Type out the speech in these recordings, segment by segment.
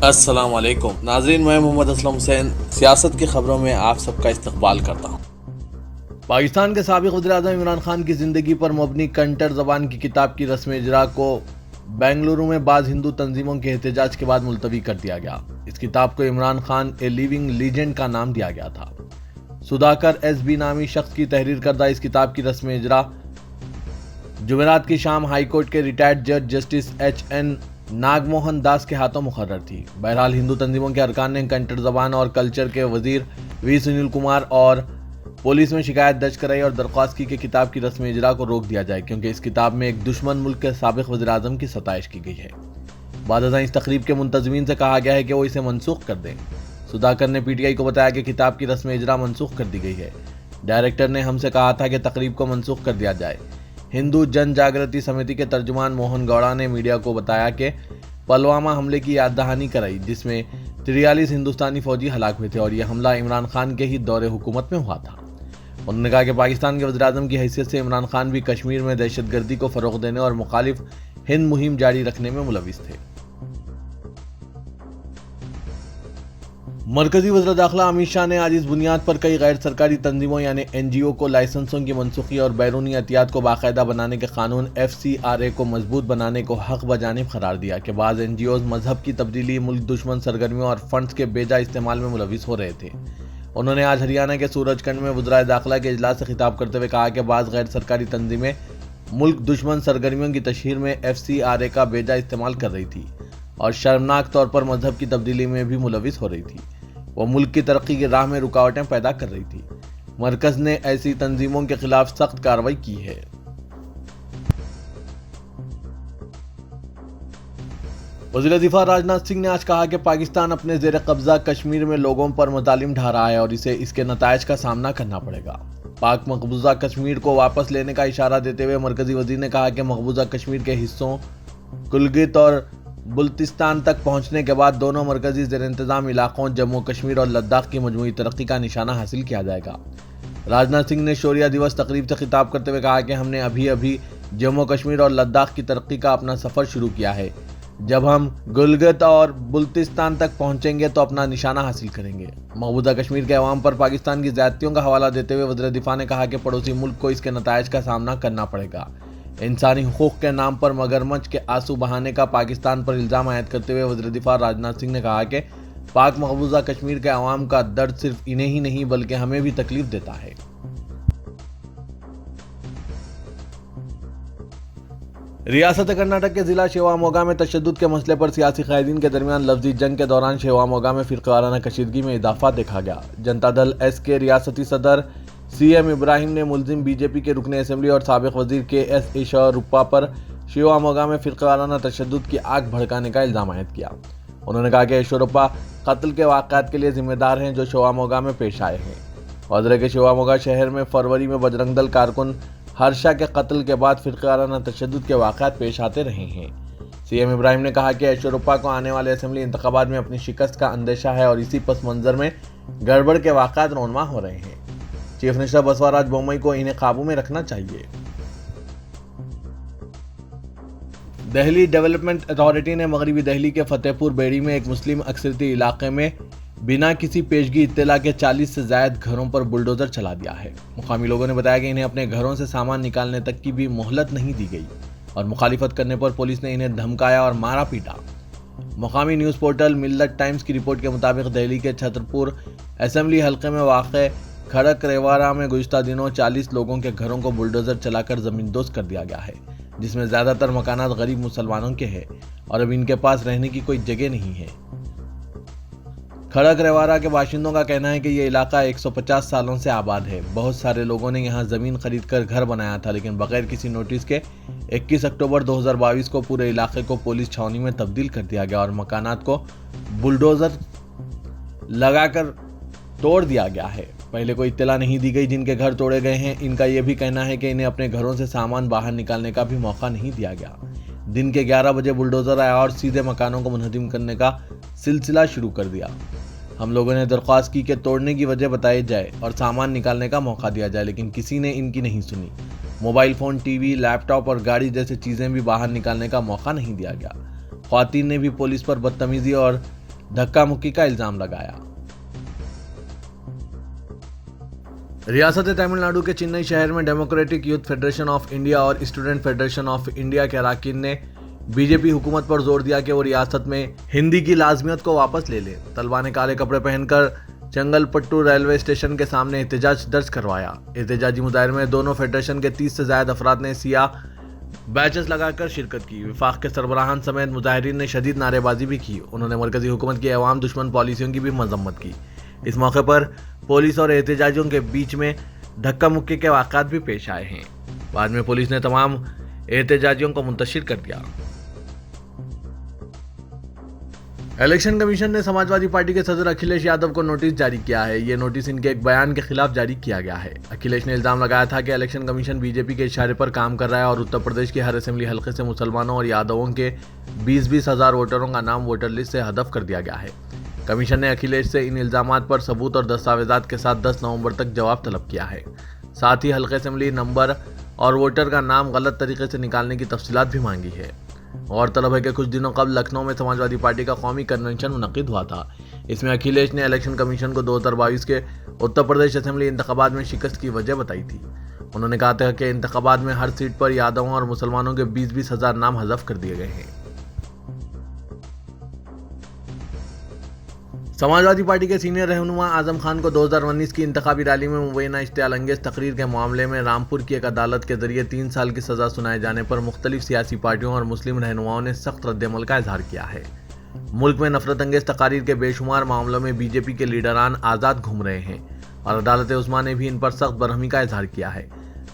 अस्सलाम वालेकुम नाजरीन, मैं मोहम्मद असलम हुसैन सियासत की खबरों में आप सबका इस्तकबाल करता हूँ। पाकिस्तान के साबिक वज़ीर-ए-आज़म इमरान खान की ज़िंदगी पर मबनी कंटर ज़बान की किताब की रस्म इजरा को बेंगलुरु में बाज़ हिंदू तंजीमों के एहतजाज के बाद मुलतवी कर दिया गया। इस किताब को Imran Khan a living legend का नाम दिया गया था। सुधाकर एस.बी. नामी शख्स की तहरीर करदा इस किताब की रस्म इजरा जुमेरात की शाम हाईकोर्ट के रिटायर्ड जज जस्टिस H.N. नागमोहन दास के हाथों मुकर्रर थी। बहरहाल हिंदू तंजीमों के अरकान ने कंटर ज़बान और कल्चर के वजीर वी सुनील कुमार और पुलिस में शिकायत दर्ज कराई और दरख्वास्त की कि किताब की रस्म इजरा को रोक दिया जाए, क्योंकि इस किताब में एक दुश्मन मुल्क के साबिक वज़ीर-ए-आज़म की सताइश की गई है। बाद इस तकरीब के मुंतज़मीन से कहा गया है कि वो इसे मनसूख कर दें। सुधाकर ने PTI को बताया कि किताब की रस्म इजरा मनसूख कर दी गई है। डायरेक्टर ने हमसे कहा था कि तकरीब को मनसूख कर दिया जाए। हिंदू जन जागृति समिति के तर्जुमान मोहन गौड़ा ने मीडिया को बताया कि पुलवामा हमले की याद दहानी कराई, जिसमें 43 हिंदुस्तानी फौजी हलाक हुए थे और यह हमला इमरान खान के ही दौरे हुकूमत में हुआ था। उन्होंने कहा कि पाकिस्तान के वज़ीर-ए-आज़म की हैसियत से इमरान खान भी कश्मीर में दहशतगर्दी को फ़रोग़ देने और मुखालिफ हिंद मुहिम जारी रखने में मुलविस थे। मरकजी वज़ीर दाखिला अमित शाह ने आज इस बुनियाद पर कई गैर सरकारी तंजीमों यानी NGO को लाइसेंसों की मनसूखी और बैरूनी एहतियात को बाकायदा बनाने के कानून FCRA को मजबूत बनाने को हक बजानिब करार दिया कि बाज़ NGOs मजहब की तब्दीली, मुल्क दुश्मन सरगर्मियों और फंड्स के बेजा इस्तेमाल में मुलविस हो रहे थे। उन्होंने आज हरियाणा के सूरजखंड में वज़ीर दाखिला के इजलास से खिताब करते हुए कहा कि बाज़ गैर सरकारी तंजीमें मुल्क दुश्मन सरगर्मियों की तशहीर में FCRA का बेजा इस्तेमाल कर रही थी और शर्मनाक तौर पर मजहब की तब्दीली में भी मुलविस हो रही थी। वो मुल्क की तरक्की की राह में रुकावटें पैदा कर रही थी। मरकज ने ऐसी तंजीमों के खिलाफ सख्त कार्रवाई की है। वज़ीर दिफा राजनाथ सिंह ने आज कहा कि पाकिस्तान अपने जेर कब्जा कश्मीर में लोगों पर मज़ालिम ढा रहा है और इसे इसके नतायज का सामना करना पड़ेगा। पाक मकबूजा कश्मीर को वापस लेने का इशारा देते हुए मरकजी वजीर ने कहा कि मकबूजा कश्मीर के हिस्सों कुलगित और बुल्तिस्तान तक पहुंचने के बाद दोनों मरकजी ज़ेर इंतज़ाम इलाकों जम्मू कश्मीर और लद्दाख की मजमूई तरक्की का निशाना हासिल किया जाएगा। राजनाथ सिंह ने शौर्य दिवस तकरीब से खिताब करते हुए कहा कि हमने अभी अभी जम्मू कश्मीर और लद्दाख की तरक्की का अपना सफ़र शुरू किया है। जब हम गुलगित और बुल्तिस्तान तक पहुंचेंगे तो अपना निशाना हासिल करेंगे। मकबूजा कश्मीर के अवाम पर पाकिस्तान की ज़्यादतियों का हवाला देते हुए वज़ीर दिफा ने कहा कि पड़ोसी मुल्क को इसके नतायज का सामना करना पड़ेगा। इंसानी हुकूक के नाम पर मगरमच्छ के आंसू बहाने का पाकिस्तान पर इल्ज़ाम आयद करते हुए वज़ीर दिफा राजनाथ सिंह ने कहा कि पाक मकबूजा कश्मीर के अवाम का दर्द सिर्फ इन्हें ही नहीं बल्कि हमें भी तकलीफ देता है। रियासत कर्नाटक के जिला शिवमोगा में तशद्दुद के मसले पर सियासी कायदीन के दरमियान लफ्जी जंग के दौरान शिवमोगा में फिरकावाराना कशीदगी में इजाफा देखा गया। जनता दल एस के रियासती सदर CM इब्राहिम ने मुलजिम BJP के रुकने असेंबली और साबिक वजीर KS ईश्वरुप्पा पर शिवमोगा में फिरकावाराना तशद्दुद की आग भड़काने का इल्ज़ाम आयद किया। उन्होंने कहा कि ईश्वरुप्पा कत्ल के वाक़यात के लिए जिम्मेदार हैं जो शिवमोगा में पेश आए हैं। वज़ीर के शिवमोगा शहर में फरवरी में बजरंग दल कारकुन हर्षा के कत्ल के बाद फिरकावाराना तशद्दुद के वाक़यात पेश आते रहे हैं। CM इब्राहिम ने कहा कि ईश्वरुप्पा को आने वाले असेंबली इंतखाबात में अपनी शिकस्त का अंदेशा है और इसी पस मंज़र में गड़बड़ के वाक़यात रोनमा हो रहे हैं। चीफ मिनिस्टर बसवराज बोम्मई को इन्हें काबू में रखना चाहिए। दिल्ली डेवलपमेंट अथॉरिटी ने मगरबी दिल्ली के फतेहपुर बेड़ी में एक मुस्लिम अक्सरती इलाके में बिना किसी पेशगी इत्तला के 40 से ज़ायद घरों पर बुलडोजर चला दिया है। मुकामी लोगों ने बताया कि इन्हें अपने घरों से सामान निकालने तक की भी मोहलत नहीं दी गई और मुखालिफत करने पर पुलिस ने इन्हें धमकाया और मारा पीटा। मुकामी न्यूज़ पोर्टल मिल्लत टाइम्स की रिपोर्ट के मुताबिक दिल्ली के छतरपुर असेंबली हल्के में वाक़ खड़क रेवाड़ा में गुज़िश्ता दिनों 40 लोगों के घरों को बुलडोज़र चलाकर ज़मींदोज़ कर दिया गया है, जिसमें ज़्यादातर मकानात गरीब मुसलमानों के हैं और अब इनके पास रहने की कोई जगह नहीं है। खड़क रेवाड़ा के बाशिंदों का कहना है कि ये इलाका 150 सालों से आबाद है। बहुत सारे लोगों ने यहाँ ज़मीन खरीद कर घर बनाया था, लेकिन बगैर किसी नोटिस के 21 अक्टूबर 2022 को पूरे इलाके को पुलिस छावनी में तब्दील कर दिया गया और मकानात को बुलडोज़र लगाकर तोड़ दिया गया है। पहले कोई इत्तला नहीं दी गई जिनके घर तोड़े गए हैं। इनका यह भी कहना है कि इन्हें अपने घरों से सामान बाहर निकालने का भी मौका नहीं दिया गया। दिन के 11 बजे बुलडोज़र आया और सीधे मकानों को मुनहदिम करने का सिलसिला शुरू कर दिया। हम लोगों ने दरख्वास्त की कि तोड़ने की वजह बताई जाए और सामान निकालने का मौका दिया जाए, लेकिन किसी ने इनकी नहीं सुनी। मोबाइल फ़ोन, टीवी, लैपटॉप और गाड़ी जैसी चीज़ें भी बाहर निकालने का मौका नहीं दिया गया। ख्वातीन ने भी पुलिस पर बदतमीजी और धक्का मुक्की का इल्जाम लगाया। रियासत तमिलनाडु के चेन्नई शहर में democratic youth federation of India और स्टूडेंट फेडरेशन ऑफ इंडिया के अरकान ने बीजेपी हुकूमत पर जोर दिया कि वो रियासत में हिंदी की लाजमियत को वापस ले ले। तलबा ने काले कपड़े पहनकर चंगलपट्टू रेलवे स्टेशन के सामने एहतजाज दर्ज करवाया। एहतजाजी मुजाहरे में दोनों फेडरेशन के 30 से ज्यादा अफराद ने सियाह बैचेस लगाकर शिरकत की। विफाक के सरबराहान समेत मुजाहिरीन ने शदीद नारेबाजी भी की। उन्होंने मरकजी हुकूमत की अवाम दुश्मन पॉलिसियों की भी मजम्मत की। इस मौके पर पुलिस और एहतजाजियों के बीच में धक्का मुक्की के वाक़यात भी पेश आए हैं। बाद में पुलिस ने तमाम एहतजाजियों को मुंतशिर कर दिया। इलेक्शन कमीशन ने समाजवादी पार्टी के सदर अखिलेश यादव को नोटिस जारी किया है। ये नोटिस इनके एक बयान के खिलाफ जारी किया गया है। अखिलेश ने इल्जाम लगाया था कि इलेक्शन कमीशन बीजेपी के इशारे पर काम कर रहा है और उत्तर प्रदेश के हर असेंबली हलके से मुसलमानों और यादवों के 20-20 हज़ार वोटरों का नाम वोटर लिस्ट से हदफ कर दिया गया है। कमीशन ने अखिलेश से इन इल्जामात पर सबूत और दस्तावेजात के साथ 10 नवंबर तक जवाब तलब किया है। साथ ही हल्के असेंबली नंबर और वोटर का नाम गलत तरीके से निकालने की तफसीलात भी मांगी है। और तलब है कि कुछ दिनों कबल लखनऊ में समाजवादी पार्टी का कौमी कन्वेंशन मुनक्किद हुआ था। इसमें अखिलेश ने इलेक्शन कमीशन को 2022 के उत्तर प्रदेश असेंबली इंतखाबात में शिकस्त की वजह बताई थी। उन्होंने कहा था कि इंतखाबात में हर सीट पर यादवों और मुसलमानों के 20-20 हज़ार नाम हज़फ कर दिए गए हैं। समाजवादी पार्टी के सीनियर रहनुमा आजम खान को 2019 की इंतखाबी रैली में मुबैना इश्तियाल अंगेज तकरीर के मामले में रामपुर की एक अदालत के जरिए 3 साल की सजा सुनाए जाने पर मुख्तलिफ सियासी पार्टियों और मुस्लिम रहनुमाओं ने सख्त रद्दमल का इजहार किया है। मुल्क में नफरत अंगेज तकारीर के बेशुमार मामलों में बीजेपी के लीडरान आज़ाद घूम रहे हैं और अदालत उस्मा ने भी इन पर सख्त बरहमी का इजहार किया है।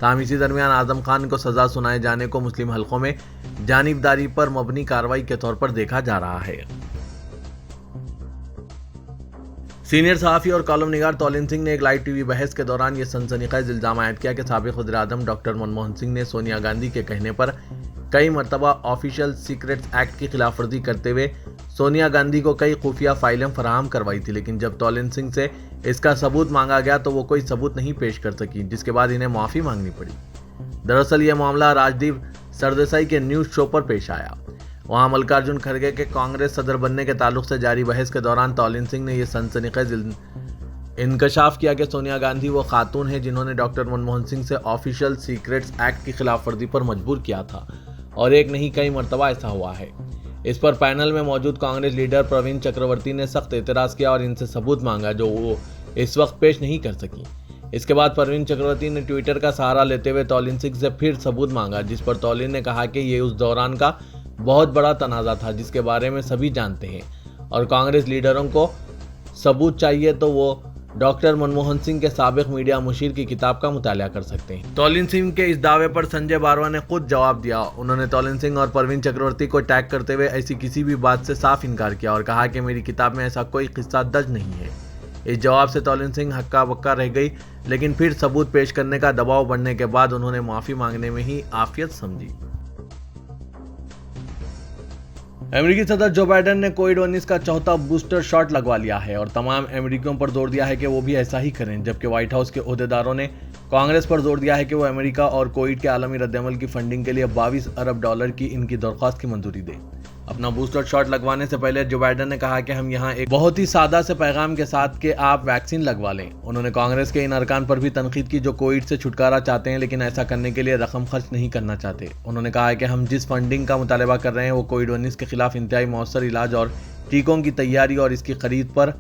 ताहम इसी दरमियान आजम खान को सजा सुनाए जाने को मुस्लिम हलकों में जानिबदारी पर मबनी कार्रवाई के तौर पर देखा जा रहा है। सीनियर सहाफ़ी और कॉलम निगार तौलीन सिंह ने एक लाइव टीवी बहस के दौरान ये सनसनीखेज इल्जाम आयद किया कि साबिक़ वज़ीर-ए-आज़म डॉक्टर मनमोहन सिंह ने सोनिया गांधी के कहने पर कई मरतबा ऑफिशियल सीक्रेट्स एक्ट की खिलाफवर्जी करते हुए सोनिया गांधी को कई खुफिया फाइलें फराहम करवाई थी, लेकिन जब तौलीन सिंह से इसका सबूत मांगा गया तो वो कोई सबूत नहीं पेश कर सकी, जिसके बाद इन्हें माफ़ी मांगनी पड़ी। दरअसल ये मामला राजदीप सरदेसाई के न्यूज़ शो पर पेश आया। वहां मल्लिकार्जुन खड़गे के कांग्रेस सदर बनने के ताल्लुक से जारी बहस के दौरान तौलीन सिंह ने यह सनसनीखेज इंकशाफ किया कि सोनिया गांधी वो खातून है जिन्होंने डॉक्टर मनमोहन सिंह से ऑफिशियल सीक्रेट्स एक्ट की खिलाफवर्जी पर मजबूर किया था और एक नहीं कई मरतबा ऐसा हुआ है। इस पर पैनल में मौजूद कांग्रेस लीडर प्रवीण चक्रवर्ती ने सख्त एतराज़ किया और इनसे सबूत मांगा जो वो इस वक्त पेश नहीं कर सकी। इसके बाद प्रवीण चक्रवर्ती ने ट्विटर का सहारा लेते हुए तौलीन सिंह से फिर सबूत मांगा, जिस पर तौलीन ने कहा कि ये उस दौरान का बहुत बड़ा तनाज़ा था जिसके बारे में सभी जानते हैं और कांग्रेस लीडरों को सबूत चाहिए तो वो डॉक्टर मनमोहन सिंह के साबिक मीडिया मुशीर की किताब का मुताला कर सकते हैं। तौलीन सिंह के इस दावे पर संजय बारवा ने खुद जवाब दिया। उन्होंने तौलीन सिंह और प्रवीण चक्रवर्ती को टैग करते हुए ऐसी किसी भी बात से साफ इनकार किया और कहा कि मेरी किताब में ऐसा कोई किस्सा दर्ज नहीं है। इस जवाब से तौलीन सिंह हक्का बक्का रह गई, लेकिन फिर सबूत पेश करने का दबाव बढ़ने के बाद उन्होंने माफ़ी मांगने में ही आफियत समझी। अमेरिकी सदर जो बाइडेन ने कोविड-19 का चौथा बूस्टर शॉट लगवा लिया है और तमाम अमेरिकियों पर जोर दिया है कि वो भी ऐसा ही करें, जबकि व्हाइट हाउस के ओहदेदारों ने कांग्रेस पर जोर दिया है कि वो अमेरिका और कोविड के आलमी रद्दमल की फंडिंग के लिए $22 अरब की इनकी दरख्वास्त की मंजूरी दे। अपना बूस्टर शॉट लगवाने से पहले जो बाइडेन ने कहा कि हम यहाँ एक बहुत ही सादा से पैगाम के साथ कि आप वैक्सीन लगवा लें। उन्होंने कांग्रेस के इन अरकान पर भी तनकीद की जो कोविड से छुटकारा चाहते हैं लेकिन ऐसा करने के लिए रकम खर्च नहीं करना चाहते। उन्होंने कहा कि हम जिस फंडिंग का मुतालबा कर रहे हैं वो कोविड-19 के खिलाफ इंतहाई मौसर इलाज और टीकों की तैयारी और इसकी खरीद पर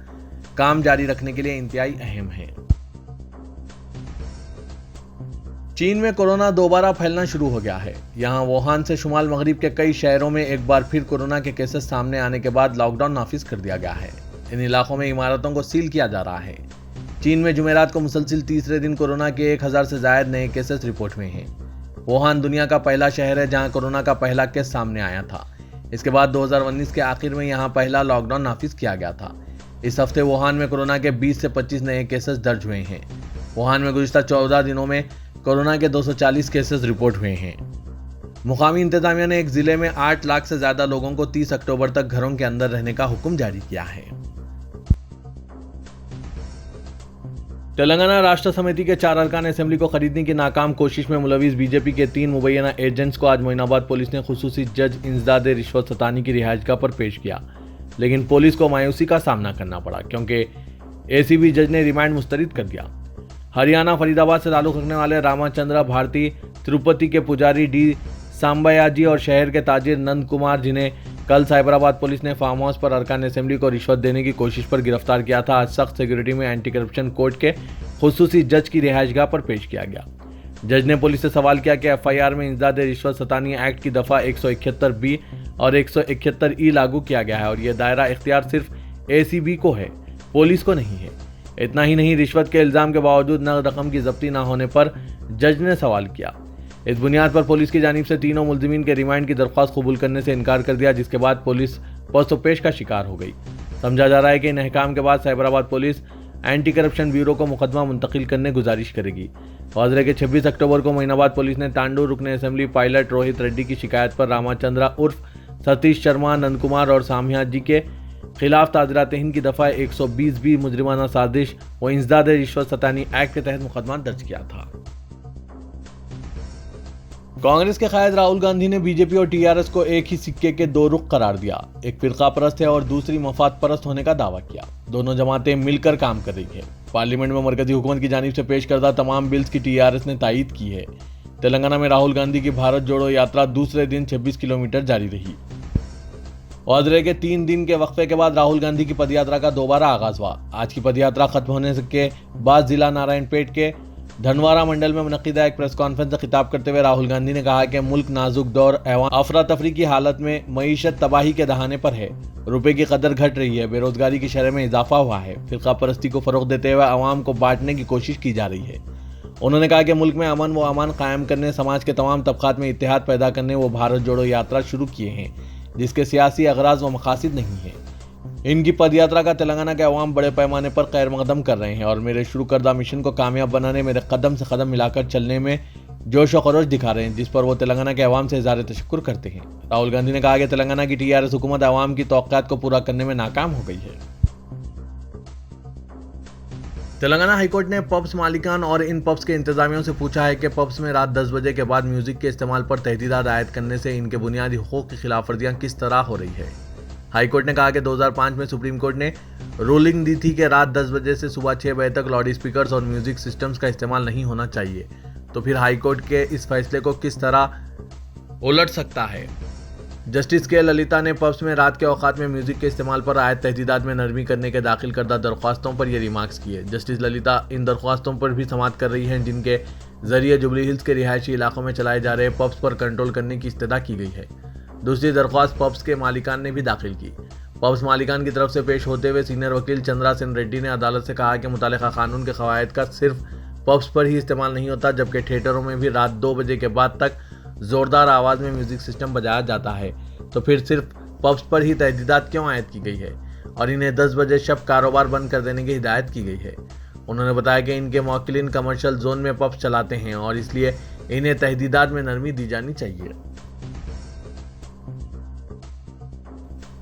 काम जारी रखने के लिए इंतहाई अहम है। चीन में कोरोना दोबारा फैलना शुरू हो गया है। यहाँ वुहान से शुमाल मगरिब के कई शहरों में एक बार फिर कोरोना के केसेस सामने आने के बाद लॉकडाउन नाफिज कर दिया गया है। इन इलाकों में इमारतों को सील किया जा रहा है। चीन में जुमेरात को मुसलसिल तीसरे दिन कोरोना के 1000 से ज्यादा नए केसेस रिपोर्ट हुए हैं। वुहान दुनिया का पहला शहर है जहाँ कोरोना का पहला केस सामने आया था। इसके बाद 2019 के आखिर में यहाँ पहला लॉकडाउन नाफिज किया गया था। इस हफ्ते वुहान में कोरोना के 20 से 25 नए केसेस दर्ज हुए हैं। वुहान में गुज़िश्ता 14 दिनों में कोरोना के 240 केसेस रिपोर्ट हुए हैं। मुकामी इंतजामिया ने एक जिले में 8 लाख से ज्यादा लोगों को 30 अक्टूबर तक घरों के अंदर रहने का हुक्म जारी किया है। तेलंगाना राष्ट्र समिति के 4 अरकान असेंबली को खरीदने की नाकाम कोशिश में मुलविस बीजेपी के 3 मुबैना एजेंट्स को आज मोइनाबाद पुलिस ने खुसूसी जज इंसदाद रिश्वत सतानी की रिहाइशगाह पर पेश किया। लेकिन पुलिस को मायूसी का सामना करना पड़ा क्योंकि एसीबी जज ने रिमांड मुस्तरद कर दिया। हरियाणा फरीदाबाद से ताल्लुक रखने वाले रामाचंद्र भारती, तिरुपति के पुजारी डी सांबयाजी और शहर के ताजिर नंद कुमार, जिन्हें कल साइबराबाद पुलिस ने फार्म हाउस पर अरकान असेंबली को रिश्वत देने की कोशिश पर गिरफ्तार किया था, आज सख्त सिक्योरिटी में एंटी करप्शन कोर्ट के खुसूसी जज की रिहाइशगाह पर पेश किया गया। जज ने पुलिस से सवाल किया कि एफआईआर में इंसदाद रिश्वत सतानी एक्ट की दफा 171 बी और 171 ई लागू किया गया है और यह दायरा इख्तियार सिर्फ एसीबी को है, पुलिस को नहीं है। इतना ही नहीं, रिश्वत के इल्जाम के बावजूद नकद रकम की जब्ती न होने पर जज ने सवाल किया। इस बुनियाद पर पुलिस की जानिब से तीनों मुल्जिमीन के रिमांड की दरख्वास्त कबूल करने से इनकार कर दिया, जिसके बाद पुलिस पसोपेश का शिकार हो गई। समझा जा रहा है कि इन अहकाम के बाद Cyberabad police anti corruption bureau को मुकदमा मुंतकिल करने गुजारिश करेगी। वाज़ेह के 26 अक्टूबर को महीनाबाद पुलिस ने तांडू रुकने असेंबली पायलट रोहित रेड्डी की शिकायत पर रामाचंद्रा उर्फ सतीश शर्मा, नंद कुमार और साम्या जी के खिलाफ ताज़रात हिंद की दफ़ा 120 बी मुजरिमाना साजिश व इंसदाद रिश्वत सतानी एक्ट के तहत मुकदमा दर्ज किया था। कांग्रेस के कायद राहुल गांधी ने बीजेपी और टीआरएस को एक ही सिक्के के दो रुख करार दिया। एक फिरका परस्त है और दूसरी मफाद परस्त होने का दावा किया। दोनों जमातें मिलकर काम कर रही है। पार्लियामेंट में मरकजी हुकूमत की जानिब से पेश करदा तमाम बिल्स की टीआरएस ने तायीद की है। तेलंगाना में राहुल गांधी की भारत जोड़ो यात्रा दूसरे दिन 26 किलोमीटर जारी रही। वाज़ेह के 3 दिन के वक्फे के बाद राहुल गांधी की पदयात्रा का दोबारा आगाज हुआ। आज की पदयात्रा खत्म होने के बाद जिला नारायणपेट के धनवारा मंडल में मुनक्किदा एक प्रेस कॉन्फ्रेंस से खिताब करते हुए राहुल गांधी ने कहा कि मुल्क नाजुक दौर अफरा तफरी की हालत में मईशत तबाही के दहाने पर है। रुपए की कदर घट रही है, बेरोजगारी की शरह में इजाफा हुआ है, फिरका परस्ती को फरोग देते हुए अवाम को बांटने की कोशिश की जा रही है। उन्होंने कहा कि मुल्क में अमन व अमान कायम करने, समाज के तमाम तबकात में इत्तेहाद पैदा करने वो भारत जोड़ो यात्रा शुरू किए हैं, जिसके सियासी अगराज व मकासिद नहीं है। इनकी पदयात्रा का तेलंगाना के अवाम बड़े पैमाने पर खैर मकदम कर रहे हैं और मेरे शुरू करदा मिशन को कामयाब बनाने, मेरे कदम से कदम मिलाकर चलने में जोश व खरोश दिखा रहे हैं, जिस पर वो तेलंगाना के अवाम से इज़हार तशक्कुर करते हैं। राहुल गांधी ने कहा कि तेलंगाना की टीआरएस हुकूमत अवाम की तौक़्क़ात को पूरा करने में नाकाम हो गई है। तेलंगाना हाईकोर्ट ने पब्स मालिकान और इन पब्स के इंतजामियों से पूछा है कि पब्स में रात 10 बजे के बाद म्यूजिक के इस्तेमाल पर तहदीदात आयद करने से इनके बुनियादी हुकूक की खिलाफ वर्जियां किस तरह हो रही है। हाईकोर्ट ने कहा कि 2005 में सुप्रीम कोर्ट ने रूलिंग दी थी कि रात 10 बजे से सुबह 6 बजे तक लाउड स्पीकर्स और म्यूजिक सिस्टम्स का इस्तेमाल नहीं होना चाहिए। तो फिर हाईकोर्ट के इस फैसले को किस तरह उलट सकता है। जस्टिस के ललिता ने पब्स में रात के औकात में म्यूजिक के इस्तेमाल पर आयद तहदीदात में नरमी करने के दाखिल करदा दरख्वास्तों पर ये रिमार्क्स किए। जस्टिस ललिता इन दरख्वास्तों पर भी समाअत कर रही हैं जिनके जरिए जुबली हिल्स के रिहायशी इलाकों में चलाए जा रहे पब्स पर कंट्रोल करने की इस्तदा की गई है। दूसरी दरख्वास्त पब्स के मालिकान ने भी दाखिल की। पब्स मालिकान की तरफ से पेश होते हुए सीनियर वकील चंद्रा सेन रेड्डी ने अदालत से कहा कि मुतालिका कानून के कवायद का सिर्फ पब्स पर ही इस्तेमाल नहीं होता, जबकि थिएटरों में भी रात 2 बजे के बाद तक जोरदार आवाज़ में म्यूजिक सिस्टम बजाया जाता है। तो फिर सिर्फ पब्स पर ही तहदीदात क्यों आयद की गई है और इन्हें 10 बजे शब कारोबार बंद कर देने की हिदायत की गई है। उन्होंने बताया कि इनके मौकिलीन कमर्शियल जोन में पब्स चलाते हैं और इसलिए इन्हें तहदीदात में नरमी दी जानी चाहिए।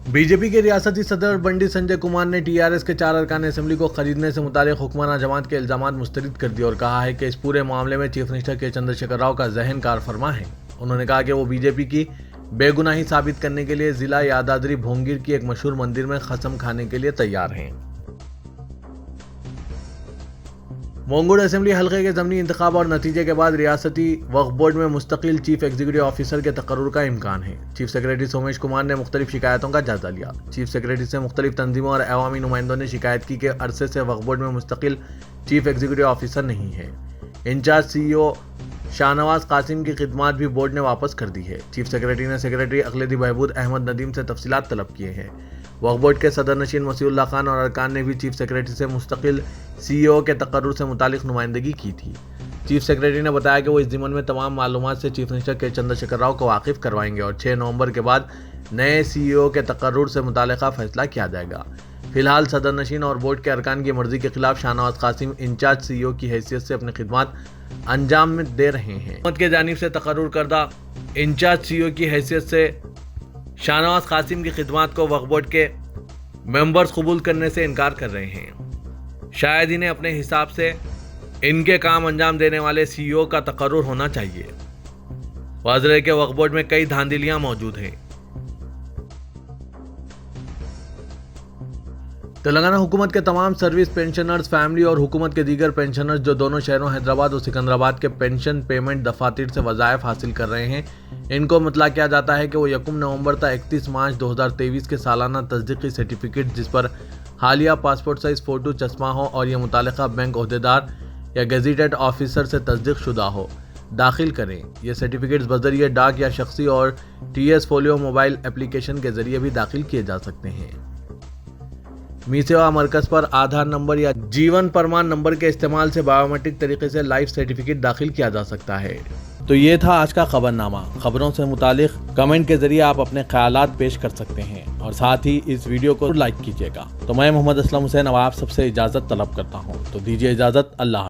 बीजेपी के रियासती सदर बंडी संजय कुमार ने टीआरएस के 4 अरकान असेंबली को खरीदने से मुतालिक हुक्मरान जमात के इल्जामात मुस्तरद कर दिए और कहा है कि इस पूरे मामले में चीफ मिनिस्टर के चंद्रशेखर राव का जहन कार फरमा है। उन्होंने कहा कि वो बीजेपी की बेगुनाही साबित करने के लिए जिला यादाद्री भोंगिर की एक मशहूर मंदिर में कसम खाने के लिए तैयार हैं। मोंगुड असेंबली हल्के के ज़मीनी इंतखाब और नतीजे के बाद रियासती वक्फ बोर्ड में मुस्तकिल चीफ एग्जीक्यूटिव ऑफिसर के तकर्रुर का इम्कान है। चीफ सेक्रेटरी सोमेश कुमार ने मुख्तलिफ शिकायतों का जायजा लिया। चीफ सेक्रेटरी से मुख्तलिफ तंजीमों और अवामी नुमाइंदों ने शिकायत की कि अरसे से वक्फ बोर्ड में मुस्तकिल चीफ एग्जीक्यूटिव ऑफिसर नहीं है। इंचार्ज CEO शाहनवाज कासिम की खिदमात भी बोर्ड ने वापस कर दी है। चीफ सेक्रेटरी ने सेक्रेटरी अखलेदी बहबूद अहमद नदीम से तफसीलात तलब किए हैं। वक्फ बोर्ड के सदर नशीन मसीउल्लाह खान और अरकान ने भी चीफ सेक्रेटरी से मुस्तकिल CEO के तकर्रुर से मुतालिक नुमाइंदगी की थी। चीफ सेक्रेटरी ने बताया कि वो इस ज़िम्मन में तमाम मालूमात से चीफ मिनिस्टर के चंद्रशेखर राव को वाकिफ करवाएंगे और 6 नवंबर के बाद नए CEO के तकर्रुर से मुतालिका फैसला किया जाएगा। फिलहाल सदर नशीन और बोर्ड के अरकान की मर्जी के खिलाफ शाहनवाज कासिम इंचार्ज CEO की हैसियत से अपनी खिदमत अंजाम में दे रहे हैं। हुकूमत के जानिब से तकर्रुर करदा इंचार्ज CEO की हैसियत से शाहनवाज कासिम की खिदमत को वक्फ बोर्ड के मेंबर्स कबूल करने से इनकार कर रहे हैं। शायद इन्हें अपने हिसाब से इनके काम अंजाम देने वाले CEO का तकर्रुर होना चाहिए। वाज़ेह के वक्फ बोर्ड में कई धांधलियां मौजूद हैं। तेलंगाना हुकूमत के तमाम सर्विस पेंशनर्स, फैमिली और हुकूमत के दीगर पेंशनर्स जो दोनों शहरों हैदराबाद और सिकंदराबाद के पेंशन पेमेंट दफातर से वज़ाइफ हासिल कर रहे हैं, इनको मुतला किया जाता है कि वो 1 नवंबर तक 31 मार्च 2023 के सालाना तस्दीकी सर्टिफिकेट जिस पर हालिया पासपोर्ट साइज फ़ोटो चश्मा हो और यह मुतालिका बैंक अहदेदार या गेजेटेड ऑफिसर से तस्दीक शुदा हो, दाखिल करें। ये सर्टिफिकेट्स बज़रिए डाक या शख्सी और TS फोलियो मोबाइल एप्लीकेशन के ज़रिए भी दाखिल किए जा सकते हैं। मी सेवा मरकज़ पर आधार नंबर या जीवन प्रमाण नंबर के इस्तेमाल से बायोमेट्रिक तरीके से लाइफ सर्टिफिकेट दाखिल किया जा सकता है। तो ये था आज का खबरनामा। खबरों से मुतालिक कमेंट के जरिए आप अपने ख्यालात पेश कर सकते हैं और साथ ही इस वीडियो को लाइक कीजिएगा। तो मैं मोहम्मद असलम हुसैन अब आप सबसे इजाज़त तलब करता हूँ, तो दीजिए इजाज़त। अल्लाह।